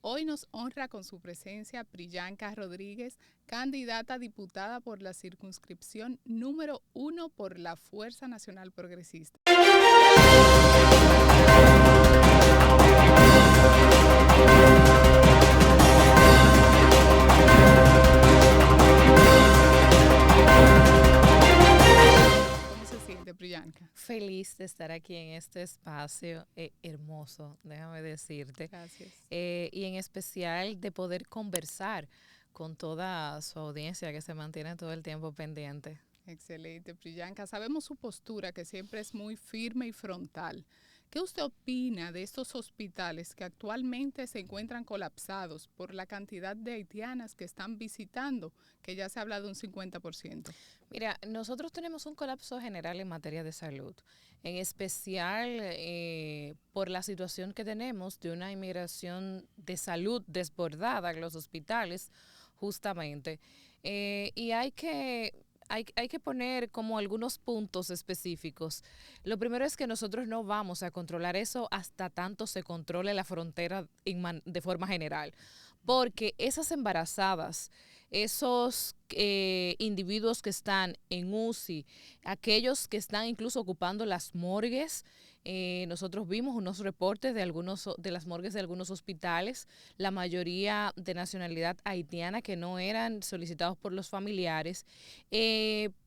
Hoy nos honra con su presencia Priyanka Rodríguez, candidata a diputada por la circunscripción número 1 por la Fuerza Nacional Progresista. ¿Cómo se siente, Priyanka? Feliz de estar aquí en este espacio hermoso, déjame decirte, Gracias. y en especial de poder conversar con toda su audiencia que se mantiene todo el tiempo pendiente. Excelente, Priyanka. Sabemos su postura, que siempre es muy firme y frontal. ¿Qué usted opina de estos hospitales que actualmente se encuentran colapsados por la cantidad de haitianas que están visitando, que ya se habla de un 50%? Mira, nosotros tenemos un colapso general en materia de salud, en especial por la situación que tenemos de una inmigración de salud desbordada en los hospitales, justamente. Y hay que poner como algunos puntos específicos. Lo primero es que nosotros no vamos a controlar eso hasta tanto se controle la frontera de forma general, porque esas embarazadas, esos individuos que están en UCI, aquellos que están incluso ocupando las morgues. Nosotros vimos unos reportes de algunos de las morgues de algunos hospitales, la mayoría de nacionalidad haitiana que no eran solicitados por los familiares,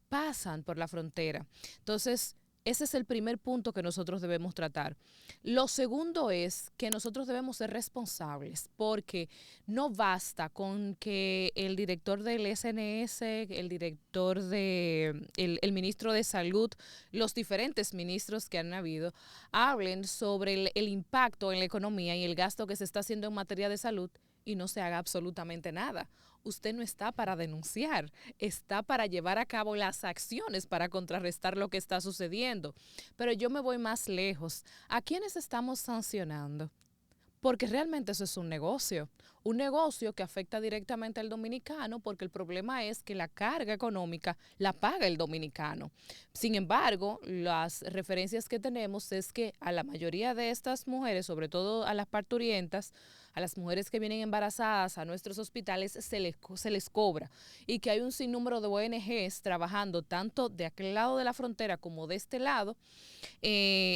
pasan por la frontera. Entonces, ese es el primer punto que nosotros debemos tratar. Lo segundo es que nosotros debemos ser responsables porque no basta con que el director del SNS, el director el ministro de Salud, los diferentes ministros que han habido, hablen sobre el impacto en la economía y el gasto que se está haciendo en materia de salud y no se haga absolutamente nada. Usted no está para denunciar, está para llevar a cabo las acciones para contrarrestar lo que está sucediendo. Pero yo me voy más lejos. ¿A quiénes estamos sancionando? Porque realmente eso es un negocio que afecta directamente al dominicano porque el problema es que la carga económica la paga el dominicano. Sin embargo, las referencias que tenemos es que a la mayoría de estas mujeres, sobre todo a las parturientas, a las mujeres que vienen embarazadas a nuestros hospitales se les cobra y que hay un sinnúmero de ONGs trabajando tanto de aquel lado de la frontera como de este lado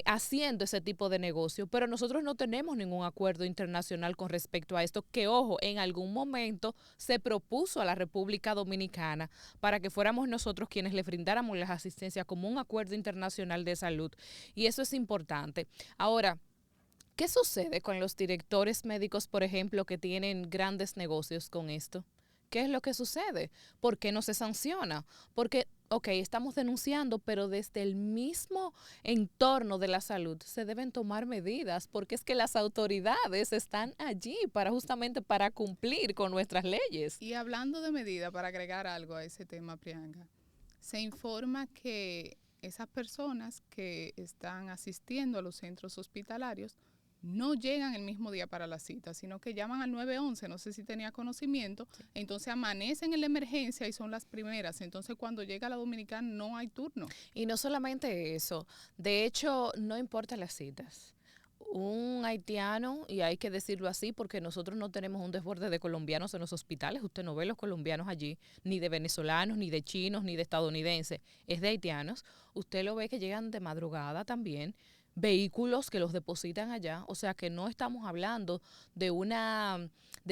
haciendo ese tipo de negocio, pero nosotros no tenemos ningún acuerdo internacional con respecto a esto, que ojo, en algún momento se propuso a la República Dominicana para que fuéramos nosotros quienes le brindáramos las asistencias como un acuerdo internacional de salud, y eso es importante. Ahora, ¿qué sucede con los directores médicos, por ejemplo, que tienen grandes negocios con esto? ¿Qué es lo que sucede? ¿Por qué no se sanciona? Porque, ok, estamos denunciando, pero desde el mismo entorno de la salud se deben tomar medidas, porque es que las autoridades están allí para justamente para cumplir con nuestras leyes. Y hablando de medida, para agregar algo a ese tema, Priyanka, se informa que esas personas que están asistiendo a los centros hospitalarios no llegan el mismo día para la cita, sino que llaman al 911, no sé si tenía conocimiento, Sí. entonces amanecen en la emergencia y son las primeras, entonces cuando llega la dominicana no hay turno. Y no solamente eso, de hecho, no importa las citas. Un haitiano, y hay que decirlo así porque nosotros no tenemos un desborde de colombianos en los hospitales, usted no ve los colombianos allí, ni de venezolanos, ni de chinos, ni de estadounidenses, es de haitianos. Usted lo ve que llegan de madrugada también, vehículos que los depositan allá, o sea que no estamos hablando de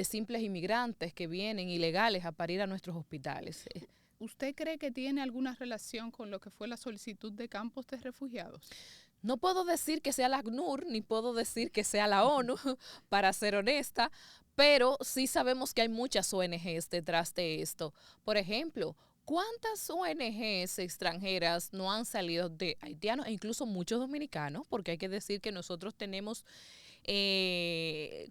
simples inmigrantes que vienen ilegales a parir a nuestros hospitales. ¿Usted cree que tiene alguna relación con lo que fue la solicitud de campos de refugiados? No puedo decir que sea la ACNUR, ni puedo decir que sea la ONU, para ser honesta, pero sí sabemos que hay muchas ONGs detrás de esto. Por ejemplo, ¿cuántas ONGs extranjeras no han salido de haitianos e incluso muchos dominicanos? Porque hay que decir que nosotros tenemos,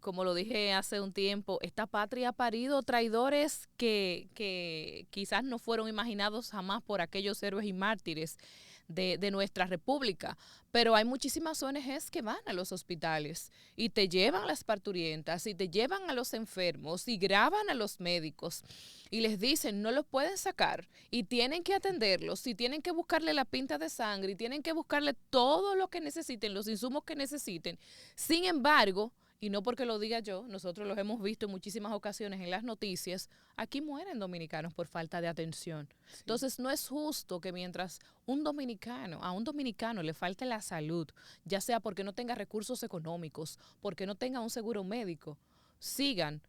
como lo dije hace un tiempo, esta patria ha parido traidores que quizás no fueron imaginados jamás por aquellos héroes y mártires de nuestra república, pero hay muchísimas ONGs que van a los hospitales y te llevan a las parturientas y te llevan a los enfermos y graban a los médicos y les dicen no los pueden sacar y tienen que atenderlos y tienen que buscarle la pinta de sangre y tienen que buscarle todo lo que necesiten, los insumos que necesiten. Sin embargo, y no porque lo diga yo, nosotros los hemos visto en muchísimas ocasiones en las noticias, aquí mueren dominicanos por falta de atención. Sí. Entonces no es justo que mientras a un dominicano le falte la salud, ya sea porque no tenga recursos económicos, porque no tenga un seguro médico, sigan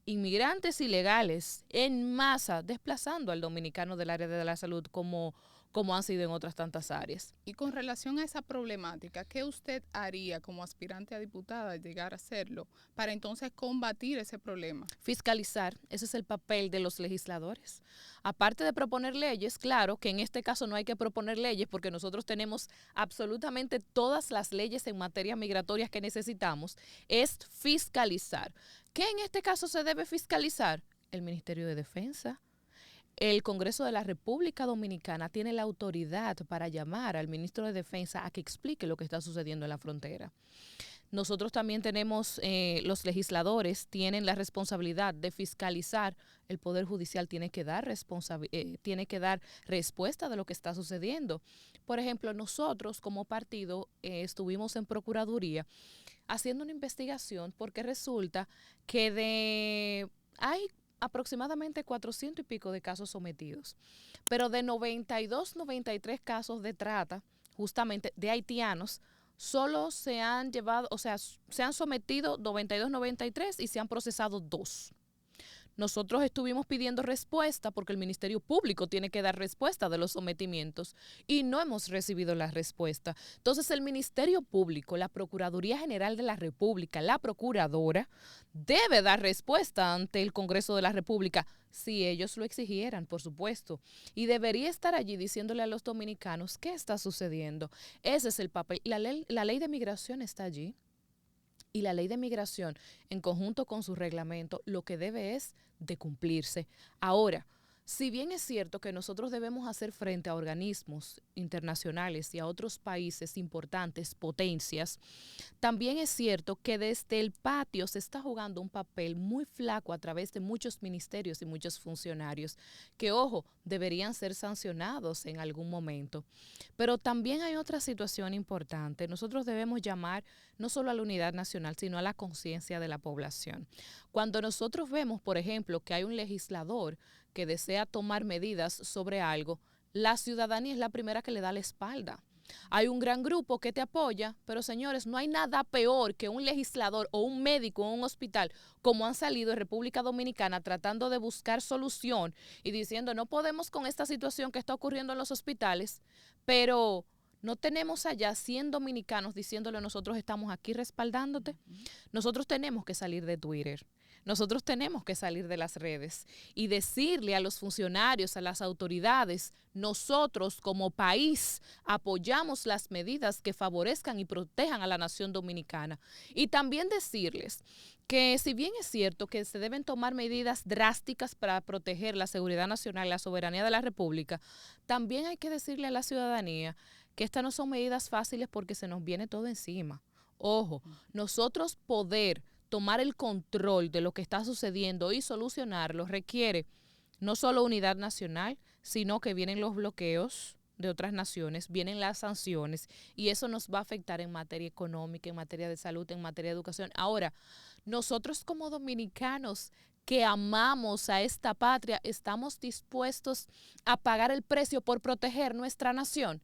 inmigrantes ilegales en masa desplazando al dominicano del área de la salud como han sido en otras tantas áreas. Y con relación a esa problemática, ¿qué usted haría como aspirante a diputada al llegar a hacerlo para entonces combatir ese problema? Fiscalizar, ese es el papel de los legisladores. Aparte de proponer leyes, claro que en este caso no hay que proponer leyes porque nosotros tenemos absolutamente todas las leyes en materia migratoria que necesitamos, es fiscalizar. ¿Qué en este caso se debe fiscalizar? El Ministerio de Defensa. El Congreso de la República Dominicana tiene la autoridad para llamar al ministro de Defensa a que explique lo que está sucediendo en la frontera. Nosotros también tenemos, los legisladores tienen la responsabilidad de fiscalizar. El Poder Judicial tiene que dar respuesta de lo que está sucediendo. Por ejemplo, nosotros como partido estuvimos en Procuraduría haciendo una investigación porque resulta que hay aproximadamente 400 y pico de casos sometidos, pero de 92, 93 casos de trata, justamente de haitianos, solo se han llevado, o sea, se han sometido 92, 93 y se han procesado 2. Nosotros estuvimos pidiendo respuesta porque el Ministerio Público tiene que dar respuesta de los sometimientos y no hemos recibido la respuesta. Entonces el Ministerio Público, la Procuraduría General de la República, la Procuradora, debe dar respuesta ante el Congreso de la República si ellos lo exigieran, por supuesto. Y debería estar allí diciéndole a los dominicanos qué está sucediendo. Ese es el papel. La ley de migración está allí. Y la ley de migración, en conjunto con su reglamento, lo que debe es de cumplirse. Ahora, si bien es cierto que nosotros debemos hacer frente a organismos internacionales y a otros países importantes, potencias, también es cierto que desde el patio se está jugando un papel muy flaco a través de muchos ministerios y muchos funcionarios que, ojo, deberían ser sancionados en algún momento. Pero también hay otra situación importante. Nosotros debemos llamar no solo a la unidad nacional, sino a la conciencia de la población. Cuando nosotros vemos, por ejemplo, que hay un legislador que desea tomar medidas sobre algo, la ciudadanía es la primera que le da la espalda. Hay un gran grupo que te apoya, pero señores, no hay nada peor que un legislador o un médico en un hospital, como han salido en República Dominicana tratando de buscar solución y diciendo no podemos con esta situación que está ocurriendo en los hospitales, pero no tenemos allá 100 dominicanos diciéndole nosotros estamos aquí respaldándote. Nosotros tenemos que salir de Twitter. Nosotros tenemos que salir de las redes y decirle a los funcionarios, a las autoridades, nosotros como país apoyamos las medidas que favorezcan y protejan a la nación dominicana. Y también decirles que si bien es cierto que se deben tomar medidas drásticas para proteger la seguridad nacional y la soberanía de la República, también hay que decirle a la ciudadanía que estas no son medidas fáciles porque se nos viene todo encima. Ojo, nosotros poder tomar el control de lo que está sucediendo y solucionarlo requiere no solo unidad nacional, sino que vienen los bloqueos de otras naciones, vienen las sanciones y eso nos va a afectar en materia económica, en materia de salud, en materia de educación. Ahora, nosotros como dominicanos que amamos a esta patria, ¿estamos dispuestos a pagar el precio por proteger nuestra nación?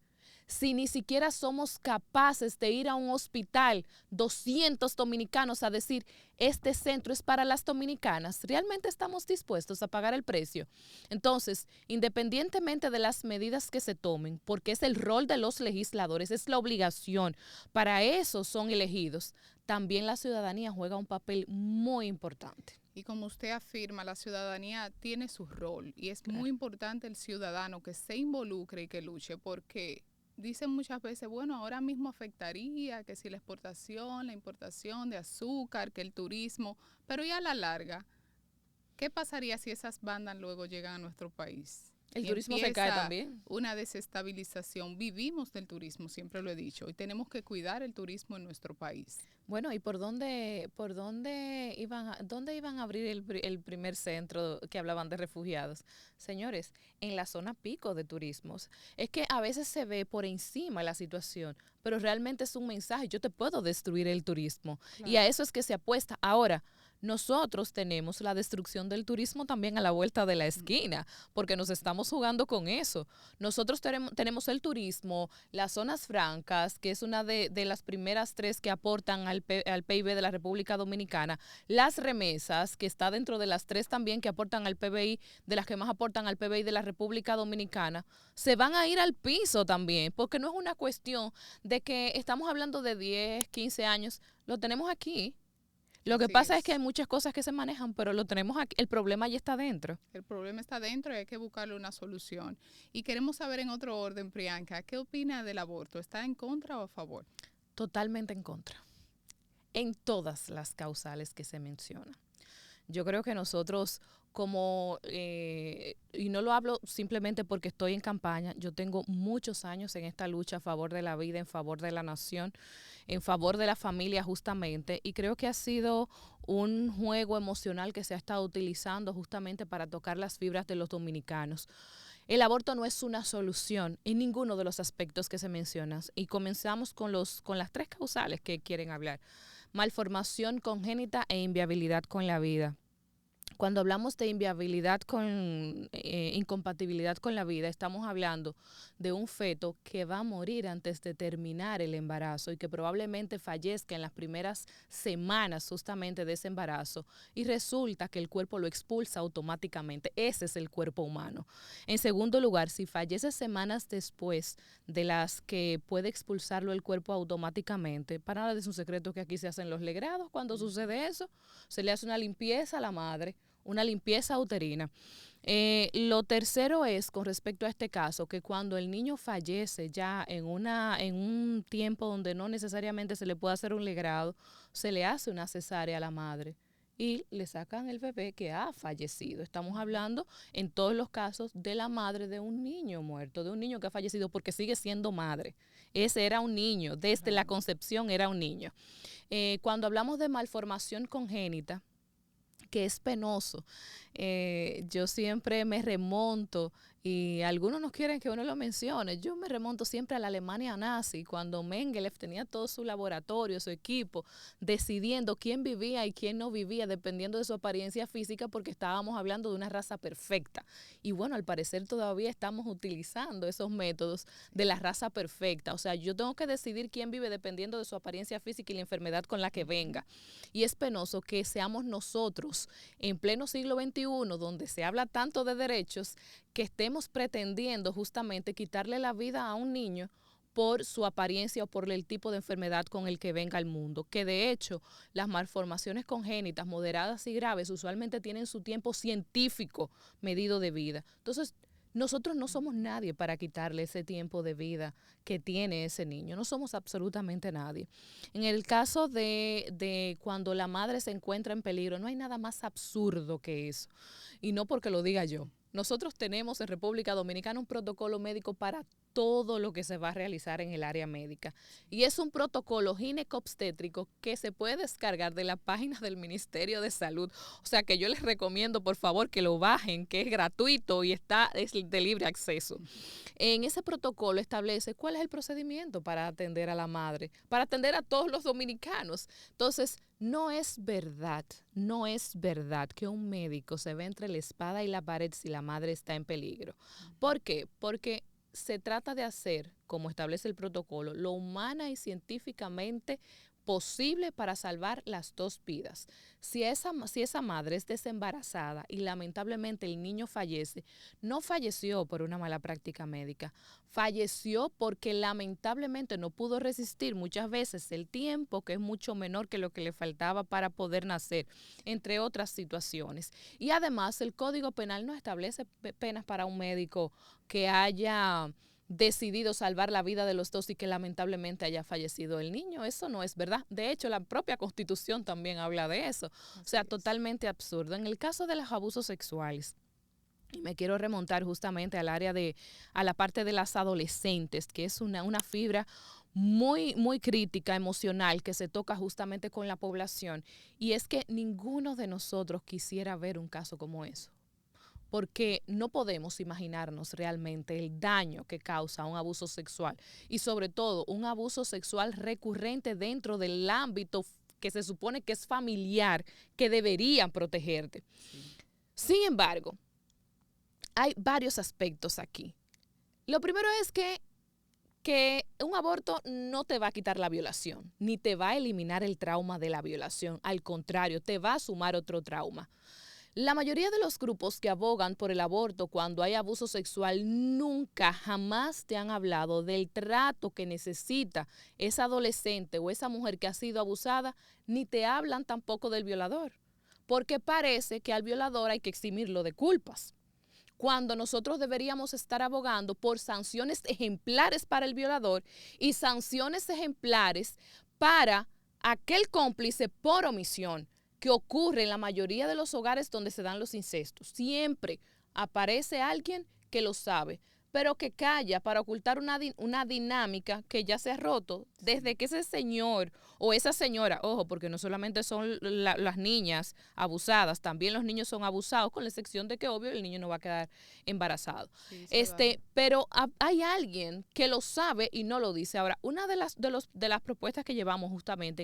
Si ni siquiera somos capaces de ir a un hospital, 200 dominicanos a decir, este centro es para las dominicanas, ¿realmente estamos dispuestos a pagar el precio? Entonces, independientemente de las medidas que se tomen, porque es el rol de los legisladores, es la obligación, para eso son elegidos, también la ciudadanía juega un papel muy importante. Y como usted afirma, la ciudadanía tiene su rol y es Claro. muy importante el ciudadano que se involucre y que luche porque dicen muchas veces, bueno, ahora mismo afectaría que si la exportación, la importación de azúcar, que el turismo, pero ya a la larga, ¿qué pasaría si esas bandas luego llegan a nuestro país? El y turismo se cae empieza también. una desestabilización. Vivimos del turismo, siempre lo he dicho, y tenemos que cuidar el turismo en nuestro país. Bueno, ¿y dónde iban a abrir el primer centro que hablaban de refugiados? Señores, en la zona pico de turismos. Es que a veces se ve por encima la situación, pero realmente es un mensaje. Yo te puedo destruir el turismo. Y Claro. a eso es que se apuesta. Ahora, nosotros tenemos la destrucción del turismo también a la vuelta de la esquina, porque nos estamos jugando con eso. Nosotros tenemos el turismo, las zonas francas, que es una de las primeras tres que aportan al PIB de la República Dominicana, las remesas, que está dentro de las tres también que aportan al PBI, de las que más aportan al PBI de la República Dominicana, se van a ir al piso también, porque no es una cuestión de que estamos hablando de 10, 15 años, lo tenemos aquí. Lo que Así pasa es que hay es. muchas cosas que se manejan, pero lo tenemos aquí, el problema ya está dentro. El problema está dentro y hay que buscarle una solución. Y queremos saber en otro orden, Priyanka, ¿qué opina del aborto? ¿Está en contra o a favor? Totalmente en contra, en todas las causales que se mencionan. Yo creo que nosotros y no lo hablo simplemente porque estoy en campaña, yo tengo muchos años en esta lucha a favor de la vida, en favor de la nación, en favor de la familia justamente, y creo que ha sido un juego emocional que se ha estado utilizando justamente para tocar las fibras de los dominicanos. El aborto no es una solución en ninguno de los aspectos que se mencionan. Y comenzamos con las tres causales que quieren hablar. Malformación congénita e inviabilidad con la vida. Cuando hablamos de incompatibilidad con la vida, estamos hablando de un feto que va a morir antes de terminar el embarazo y que probablemente fallezca en las primeras semanas justamente de ese embarazo y resulta que el cuerpo lo expulsa automáticamente. Ese es el cuerpo humano. En segundo lugar, si fallece semanas después de las que puede expulsarlo el cuerpo automáticamente, para nada es un secreto que aquí se hacen los legrados. Cuando sucede eso, se le hace una limpieza a la madre, una limpieza uterina. Lo tercero es, con respecto a este caso, que cuando el niño fallece ya en un tiempo donde no necesariamente se le puede hacer un legrado, se le hace una cesárea a la madre y le sacan el bebé que ha fallecido. Estamos hablando en todos los casos de la madre de un niño muerto, de un niño que ha fallecido porque sigue siendo madre. Ese era un niño, desde la concepción era un niño. Cuando hablamos de malformación congénita, que es penoso. Yo siempre me remonto, y algunos no quieren que uno lo mencione, yo me remonto siempre a la Alemania nazi, cuando Mengele tenía todo su laboratorio, su equipo, decidiendo quién vivía y quién no vivía, dependiendo de su apariencia física, porque estábamos hablando de una raza perfecta. Y bueno, al parecer todavía estamos utilizando esos métodos de la raza perfecta. O sea, yo tengo que decidir quién vive dependiendo de su apariencia física y la enfermedad con la que venga. Y es penoso que seamos nosotros, en pleno siglo XXI, donde se habla tanto de derechos, que estemos pretendiendo justamente quitarle la vida a un niño por su apariencia o por el tipo de enfermedad con el que venga al mundo. Que de hecho, las malformaciones congénitas moderadas y graves usualmente tienen su tiempo científico medido de vida. Entonces, nosotros no somos nadie para quitarle ese tiempo de vida que tiene ese niño. No somos absolutamente nadie. En el caso de cuando la madre se encuentra en peligro, no hay nada más absurdo que eso. Y no porque lo diga yo. Nosotros tenemos en República Dominicana un protocolo médico para todo lo que se va a realizar en el área médica. Y es un protocolo gineco-obstétrico que se puede descargar de la página del Ministerio de Salud. O sea que yo les recomiendo, por favor, que lo bajen, que es gratuito y es de libre acceso. En ese protocolo establece cuál es el procedimiento para atender a la madre, para atender a todos los dominicanos. Entonces, no es verdad que un médico se ve entre la espada y la pared si la madre está en peligro. ¿Por qué? Porque se trata de hacer, como establece el protocolo, lo humana y científicamente posible para salvar las dos vidas. Si esa madre es desembarazada y lamentablemente el niño fallece, no falleció por una mala práctica médica, falleció porque lamentablemente no pudo resistir muchas veces el tiempo, que es mucho menor que lo que le faltaba para poder nacer, entre otras situaciones. Y además el Código Penal no establece penas para un médico que haya decidido salvar la vida de los dos y que lamentablemente haya fallecido el niño. Eso no es verdad. De hecho, la propia Constitución también habla de eso. O sea, totalmente absurdo. En el caso de los abusos sexuales, Y me quiero remontar justamente a la parte de las adolescentes, que es una fibra muy, muy crítica, emocional, que se toca justamente con la población. Y es que ninguno de nosotros quisiera ver un caso como eso, porque no podemos imaginarnos realmente el daño que causa un abuso sexual y sobre todo un abuso sexual recurrente dentro del ámbito que se supone que es familiar, que deberían protegerte. Sí. Sin embargo, hay varios aspectos aquí. Lo primero es que un aborto no te va a quitar la violación, ni te va a eliminar el trauma de la violación. Al contrario, te va a sumar otro trauma. La mayoría de los grupos que abogan por el aborto cuando hay abuso sexual nunca, jamás te han hablado del trato que necesita esa adolescente o esa mujer que ha sido abusada, ni te hablan tampoco del violador, porque parece que al violador hay que eximirlo de culpas, cuando nosotros deberíamos estar abogando por sanciones ejemplares para el violador y sanciones ejemplares para aquel cómplice por omisión, que ocurre en la mayoría de los hogares donde se dan los incestos. Siempre aparece alguien que lo sabe, pero que calla para ocultar una dinámica que ya se ha roto desde que ese señor o esa señora, ojo, porque no solamente son las niñas abusadas, también los niños son abusados, con la excepción de que, obvio, el niño no va a quedar embarazado. Sí, Pero hay alguien que lo sabe y no lo dice. Ahora, una de las propuestas que llevamos justamente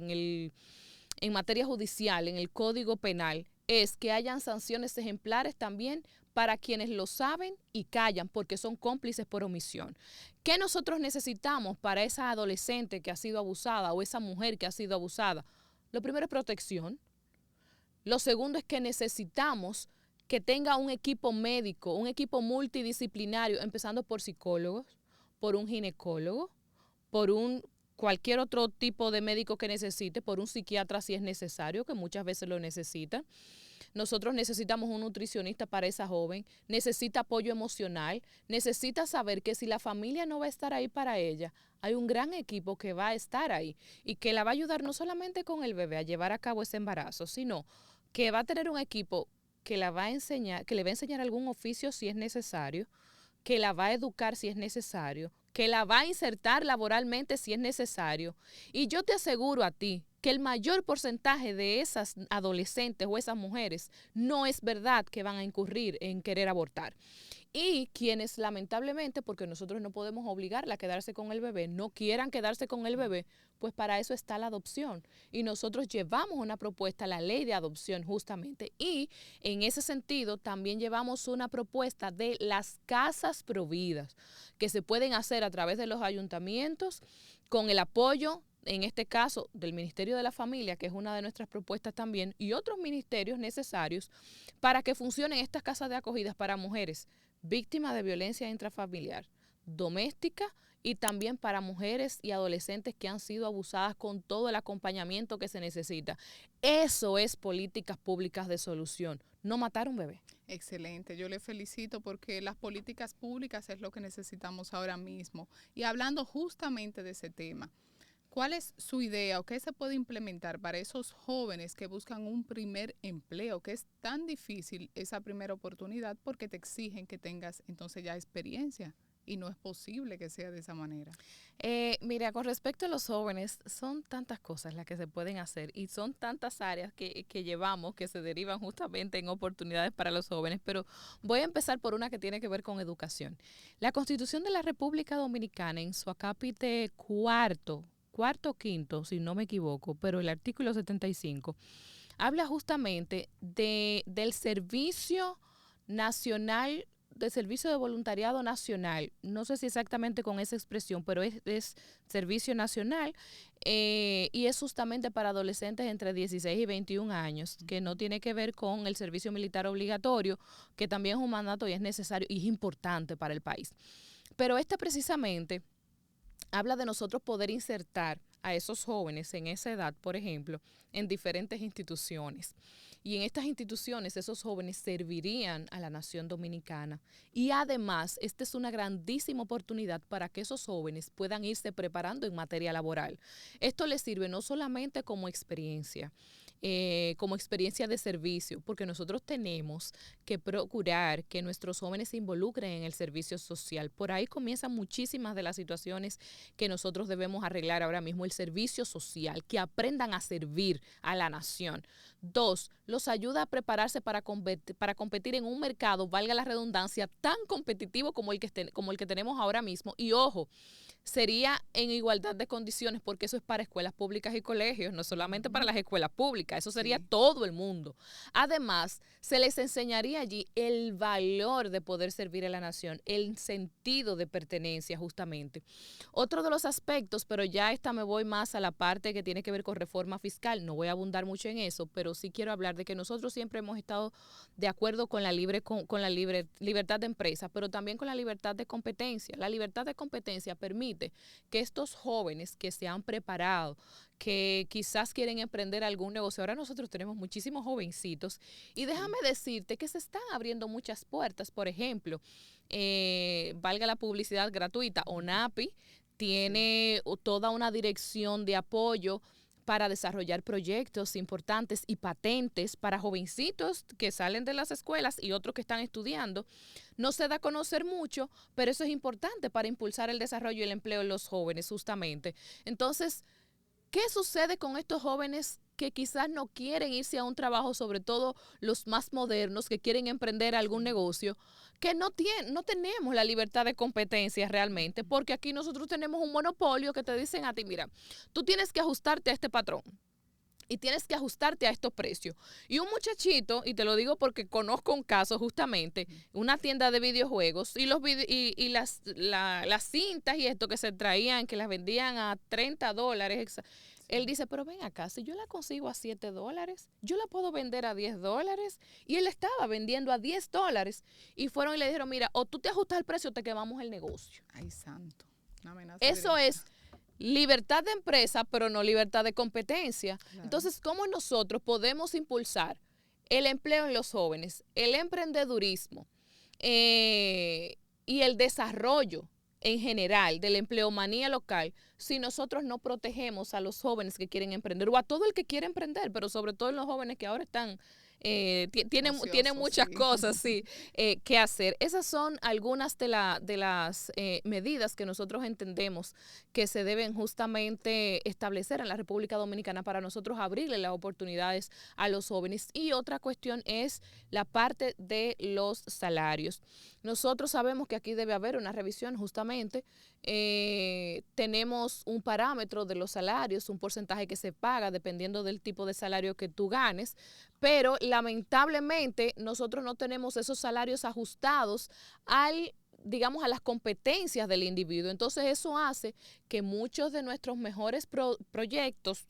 en materia judicial, en el Código Penal, es que hayan sanciones ejemplares también para quienes lo saben y callan porque son cómplices por omisión. ¿Qué nosotros necesitamos para esa adolescente que ha sido abusada o esa mujer que ha sido abusada? Lo primero es protección. Lo segundo es que necesitamos que tenga un equipo médico, un equipo multidisciplinario, empezando por psicólogos, por un ginecólogo, por cualquier otro tipo de médico que necesite, por un psiquiatra si es necesario, que muchas veces lo necesitan. Nosotros necesitamos un nutricionista para esa joven, necesita apoyo emocional, necesita saber que si la familia no va a estar ahí para ella, hay un gran equipo que va a estar ahí y que la va a ayudar no solamente con el bebé a llevar a cabo ese embarazo, sino que va a tener un equipo que la va a enseñar, que le va a enseñar algún oficio si es necesario, que la va a educar si es necesario, que la va a insertar laboralmente si es necesario. Y yo te aseguro a ti que el mayor porcentaje de esas adolescentes o esas mujeres no es verdad que van a incurrir en querer abortar. Y quienes lamentablemente, porque nosotros no podemos obligarla a quedarse con el bebé, no quieran quedarse con el bebé, pues para eso está la adopción. Y nosotros llevamos una propuesta, la ley de adopción justamente. Y en ese sentido también llevamos una propuesta de las casas providas, que se pueden hacer a través de los ayuntamientos con el apoyo, en este caso, del Ministerio de la Familia, que es una de nuestras propuestas también, y otros ministerios necesarios para que funcionen estas casas de acogidas para mujeres víctimas de violencia intrafamiliar, doméstica y también para mujeres y adolescentes que han sido abusadas con todo el acompañamiento que se necesita. Eso es políticas públicas de solución, no matar un bebé. Excelente, yo le felicito porque las políticas públicas es lo que necesitamos ahora mismo. Y hablando justamente de ese tema, ¿cuál es su idea o qué se puede implementar para esos jóvenes que buscan un primer empleo, que es tan difícil esa primera oportunidad porque te exigen que tengas entonces ya experiencia y no es posible que sea de esa manera? Mira, con respecto a los jóvenes, son tantas cosas las que se pueden hacer y son tantas áreas que llevamos que se derivan justamente en oportunidades para los jóvenes, pero voy a empezar por una que tiene que ver con educación. La Constitución de la República Dominicana, en su acápite cuarto o quinto, si no me equivoco, pero el artículo 75, habla justamente del servicio nacional, del servicio de voluntariado nacional. No sé si exactamente con esa expresión, pero es servicio nacional y es justamente para adolescentes entre 16 y 21 años, que no tiene que ver con el servicio militar obligatorio, que también es un mandato y es necesario y es importante para el país. Pero precisamente habla de nosotros poder insertar a esos jóvenes en esa edad, por ejemplo, en diferentes instituciones. Y en estas instituciones esos jóvenes servirían a la nación dominicana. Y además, esta es una grandísima oportunidad para que esos jóvenes puedan irse preparando en materia laboral. Esto les sirve no solamente como experiencia como experiencia de servicio, porque nosotros tenemos que procurar que nuestros jóvenes se involucren en el servicio social. Por ahí comienzan muchísimas de las situaciones que nosotros debemos arreglar ahora mismo, el servicio social, que aprendan a servir a la nación. 2, los ayuda a prepararse para competir en un mercado, valga la redundancia, tan competitivo como el que tenemos ahora mismo. Y ojo, sería en igualdad de condiciones, porque eso es para escuelas públicas y colegios, no solamente para las escuelas públicas, eso sería todo el mundo. Además, se les enseñaría allí el valor de poder servir a la nación, el sentido de pertenencia justamente. Otro de los aspectos, pero ya me voy más a la parte que tiene que ver con reforma fiscal, no voy a abundar mucho en eso, pero sí quiero hablar de que nosotros siempre hemos estado de acuerdo con la libertad de empresa, pero también con la libertad de competencia. La libertad de competencia permite que estos jóvenes que se han preparado, que quizás quieren emprender algún negocio, ahora nosotros tenemos muchísimos jovencitos y déjame decirte que se están abriendo muchas puertas. Por ejemplo, valga la publicidad gratuita, ONAPI tiene toda una dirección de apoyo para desarrollar proyectos importantes y patentes para jovencitos que salen de las escuelas y otros que están estudiando. No se da a conocer mucho, pero eso es importante para impulsar el desarrollo y el empleo de los jóvenes, justamente. Entonces, ¿qué sucede con estos jóvenes que quizás no quieren irse a un trabajo, sobre todo los más modernos, que quieren emprender algún negocio, que no tenemos la libertad de competencia realmente, porque aquí nosotros tenemos un monopolio que te dicen a ti, mira, tú tienes que ajustarte a este patrón y tienes que ajustarte a estos precios? Y un muchachito, y te lo digo porque conozco un caso justamente, una tienda de videojuegos y las cintas y esto que se traían, que las vendían a $30. Él dice, pero ven acá, si yo la consigo a $7, yo la puedo vender a $10. Y él estaba vendiendo a $10. Y fueron y le dijeron, mira, o tú te ajustas al precio o te quemamos el negocio. Ay, santo. Una amenaza Eso directa. es libertad de empresa, pero no libertad de competencia. Claro. Entonces, ¿cómo nosotros podemos impulsar el empleo en los jóvenes, el emprendedurismo y el desarrollo en general de la empleomanía local si nosotros no protegemos a los jóvenes que quieren emprender o a todo el que quiere emprender, pero sobre todo en los jóvenes que ahora están tienen muchas cosas que hacer? Esas son algunas de las medidas que nosotros entendemos que se deben justamente establecer en la República Dominicana para nosotros abrirle las oportunidades a los jóvenes. Y otra cuestión es la parte de los salarios. Nosotros sabemos que aquí debe haber una revisión justamente. Tenemos un parámetro de los salarios, un porcentaje que se paga dependiendo del tipo de salario que tú ganes, pero lamentablemente nosotros no tenemos esos salarios ajustados digamos, a las competencias del individuo. Entonces eso hace que muchos de nuestros mejores proyectos,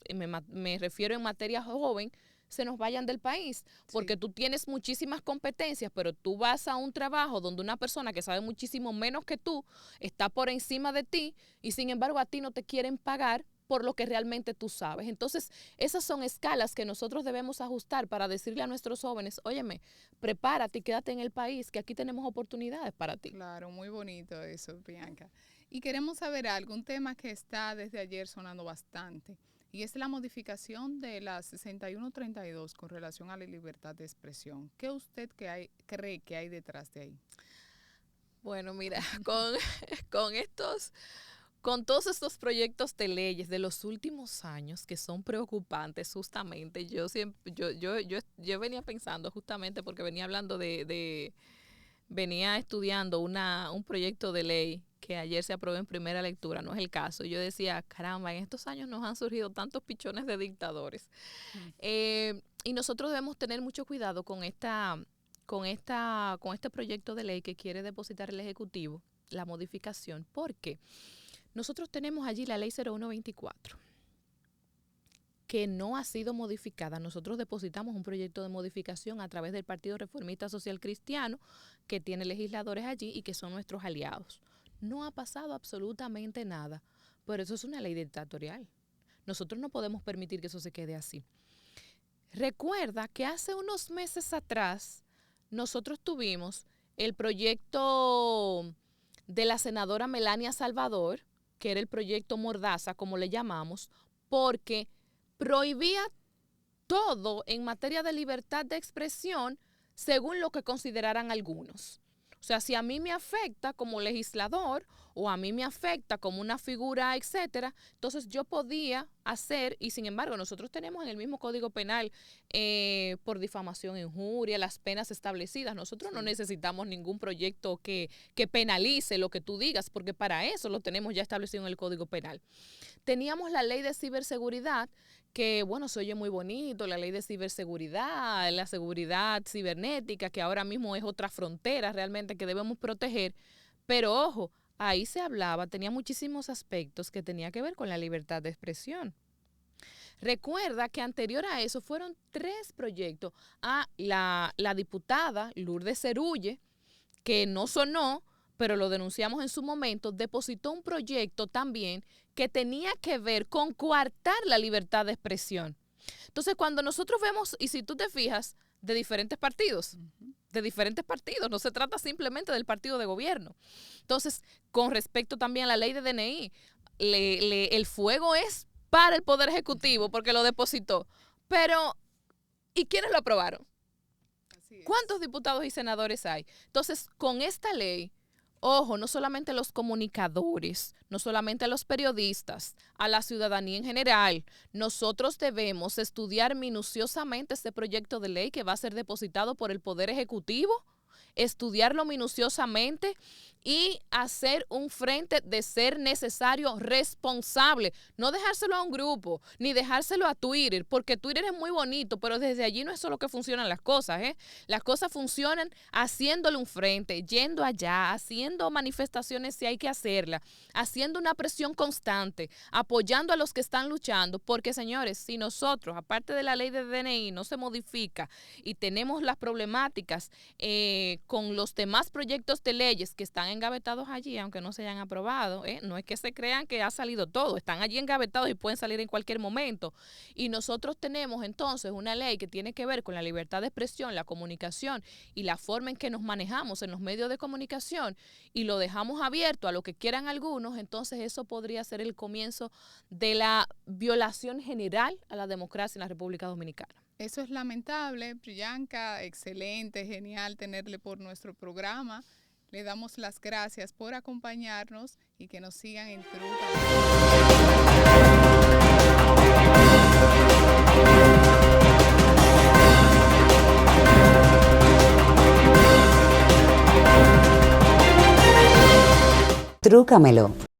me refiero en materia joven, se nos vayan del país, porque tú tienes muchísimas competencias, pero tú vas a un trabajo donde una persona que sabe muchísimo menos que tú está por encima de ti y sin embargo a ti no te quieren pagar por lo que realmente tú sabes. Entonces, esas son escalas que nosotros debemos ajustar para decirle a nuestros jóvenes, óyeme, prepárate y quédate en el país, que aquí tenemos oportunidades para ti. Claro, muy bonito eso, Bianca. Y queremos saber algo, un tema que está desde ayer sonando bastante, y es la modificación de la 6132 con relación a la libertad de expresión. ¿Qué usted cree que hay detrás de ahí? Bueno, mira, con todos estos proyectos de leyes de los últimos años que son preocupantes, justamente, yo venía pensando justamente porque venía hablando venía estudiando un proyecto de ley que ayer se aprobó en primera lectura, no es el caso. Yo decía, caramba, en estos años nos han surgido tantos pichones de dictadores. Y nosotros debemos tener mucho cuidado con este proyecto de ley que quiere depositar el Ejecutivo, la modificación, porque nosotros tenemos allí la ley 0124, que no ha sido modificada. Nosotros depositamos un proyecto de modificación a través del Partido Reformista Social Cristiano, que tiene legisladores allí y que son nuestros aliados. No ha pasado absolutamente nada, pero eso es una ley dictatorial. Nosotros no podemos permitir que eso se quede así. Recuerda que hace unos meses atrás nosotros tuvimos el proyecto de la senadora Melania Salvador, que era el proyecto Mordaza, como le llamamos, porque prohibía todo en materia de libertad de expresión según lo que consideraran algunos. O sea, si a mí me afecta como legislador o a mí me afecta como una figura, etcétera, entonces yo podía hacer, y sin embargo nosotros tenemos en el mismo Código Penal por difamación e injuria las penas establecidas. Nosotros no necesitamos ningún proyecto que penalice lo que tú digas, porque para eso lo tenemos ya establecido en el Código Penal. Teníamos la ley de ciberseguridad, que bueno, se oye muy bonito, la ley de ciberseguridad, la seguridad cibernética, que ahora mismo es otra frontera realmente que debemos proteger, pero ojo, ahí se hablaba, tenía muchísimos aspectos que tenía que ver con la libertad de expresión. Recuerda que anterior a eso fueron 3 proyectos. La diputada Lourdes Cerulle, que no sonó, pero lo denunciamos en su momento, depositó un proyecto también que tenía que ver con coartar la libertad de expresión. Entonces, cuando nosotros vemos, y si tú te fijas, de diferentes partidos, no se trata simplemente del partido de gobierno. Entonces, con respecto también a la ley de DNI, el fuego es para el Poder Ejecutivo porque lo depositó. Pero, ¿y quiénes lo aprobaron? ¿Cuántos diputados y senadores hay? Entonces, con esta ley, ojo, no solamente a los comunicadores, no solamente a los periodistas, a la ciudadanía en general, nosotros debemos estudiar minuciosamente este proyecto de ley que va a ser depositado por el Poder Ejecutivo, estudiarlo minuciosamente y hacer un frente de ser necesario responsable. No dejárselo a un grupo, ni dejárselo a Twitter, porque Twitter es muy bonito, pero desde allí no es solo que funcionan las cosas, ¿eh? Las cosas funcionan haciéndole un frente, yendo allá, haciendo manifestaciones si hay que hacerlas, haciendo una presión constante, apoyando a los que están luchando, porque señores, si nosotros, aparte de la ley de DNI, no se modifica y tenemos las problemáticas con los demás proyectos de leyes que están engavetados allí, aunque no se hayan aprobado, no es que se crean que ha salido todo, están allí engavetados y pueden salir en cualquier momento. Y nosotros tenemos entonces una ley que tiene que ver con la libertad de expresión, la comunicación y la forma en que nos manejamos en los medios de comunicación y lo dejamos abierto a lo que quieran algunos, entonces eso podría ser el comienzo de la violación general a la democracia en la República Dominicana. Eso es lamentable, Priyanka, excelente, genial tenerle por nuestro programa. Le damos las gracias por acompañarnos y que nos sigan en Trúcamelo.